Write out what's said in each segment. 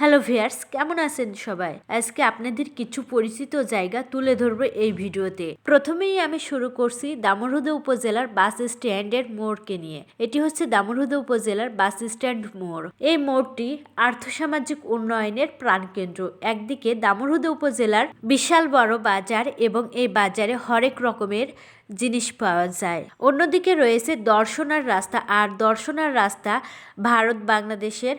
Hello viewers, কেমন আছেন সবাই? আজকে আপনাদের কিছু পরিচিত জায়গা তুলে ধরবো এই ভিডিওতে। প্রথমেই আমি শুরু করছি দামোহদা উপজেলার বাস স্ট্যান্ডের মোড়কে নিয়ে। এটি হচ্ছে দামোহদা উপজেলার বাস স্ট্যান্ড মোড়। এই মোড়টি আর্থসামাজিক উন্নয়নের প্রাণকেন্দ্র। একদিকে দামোহদা উপজেলার বিশাল বড় বাজার এবং এই বাজারে হরেক রকমের জিনিস পাওয়া যায়। অন্যদিকে রয়েছে দর্শনার রাস্তা, আর দর্শনার রাস্তা ভারত বাংলাদেশের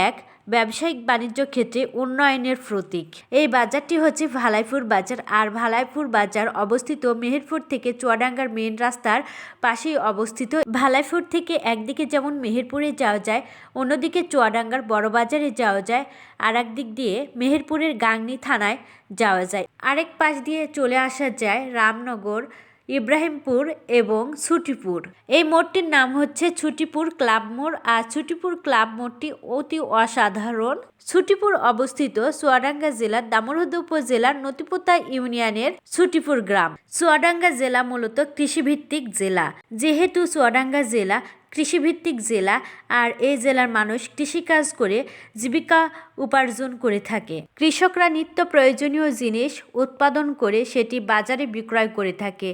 এক ব্যবসায়িক বাণিজ্য ক্ষেত্রে উন্নয়নের প্রতীক। এই বাজারটি হচ্ছে ভালাইপুর বাজার, আর ভালাইপুর বাজার অবস্থিত মেহেরপুর থেকে চুয়াডাঙ্গার মেন রাস্তার পাশেই অবস্থিত। ভালাইপুর থেকে একদিকে যেমন মেহেরপুরে যাওয়া যায়, অন্যদিকে চুয়াডাঙ্গার বড় বাজারে যাওয়া যায়, আর একদিক দিয়ে মেহেরপুরের গাংনী থানায় যাওয়া যায়। আরেক পাশ দিয়ে চলে আসা যায় রামনগর, ইব্রাহিমপুর এবং ছুটিপুর। এই মোড়টির নাম হচ্ছে ছুটিপুর ক্লাব মোড়, আর ছুটিপুর ক্লাব মোড়টি অতি অসাধারণ। ছুটিপুর অবস্থিত চুয়াডাঙ্গা জেলার দামোহদা উপজেলার নতিপোতা ইউনিয়নের ছুটিপুর গ্রাম। চুয়াডাঙ্গা জেলা মূলত কৃষিভিত্তিক জেলা। যেহেতু চুয়াডাঙ্গা জেলা কৃষিভিত্তিক জেলা, আর এই জেলার মানুষ কৃষিকাজ করে জীবিকা উপার্জন করে থাকে। কৃষকরা নিত্য প্রয়োজনীয় জিনিস উৎপাদন করে সেটি বাজারে বিক্রয় করে থাকে।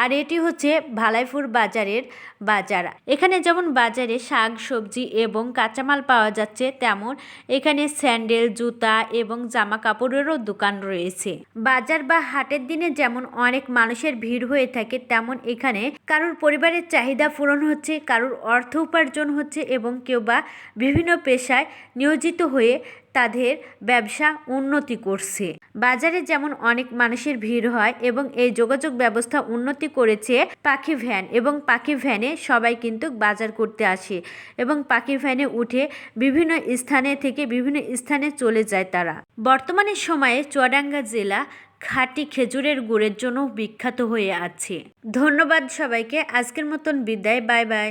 আর এটি হচ্ছে ভালাইপুর বাজারের বাজার। এখানে যেমন বাজারে শাক সবজি এবং কাঁচামাল পাওয়া যাচ্ছে, তেমন এখানে স্যান্ডেল, জুতা এবং জামা কাপড়েরও দোকান রয়েছে। বাজার বা হাটের দিনে যেমন অনেক মানুষের ভিড় হয়ে থাকে, তেমন এখানে কারোর পরিবারের চাহিদা পূরণ হচ্ছে, কারোর অর্থ উপার্জন হচ্ছে এবং কেউ বা বিভিন্ন পেশায় নিয়োজিত হয়ে তাদের ব্যবসা উন্নতি করছে। বাজারে যেমন অনেক মানুষের ভিড় হয় এবং এই যোগাযোগ ব্যবস্থা উন্নতি করেছে পাখি ভ্যান, এবং পাখি ভ্যানে সবাই কিন্তু বাজার করতে আসে এবং পাখি ভ্যানে উঠে বিভিন্ন স্থানে থেকে বিভিন্ন স্থানে চলে যায় তারা। বর্তমানে সময়ে চুয়াডাঙ্গা জেলা খাঁটি খেজুরের গুড়ের জন্য বিখ্যাত হয়ে আছে। ধন্যবাদ সবাইকে। আজকের মতন বিদায়। Bye bye.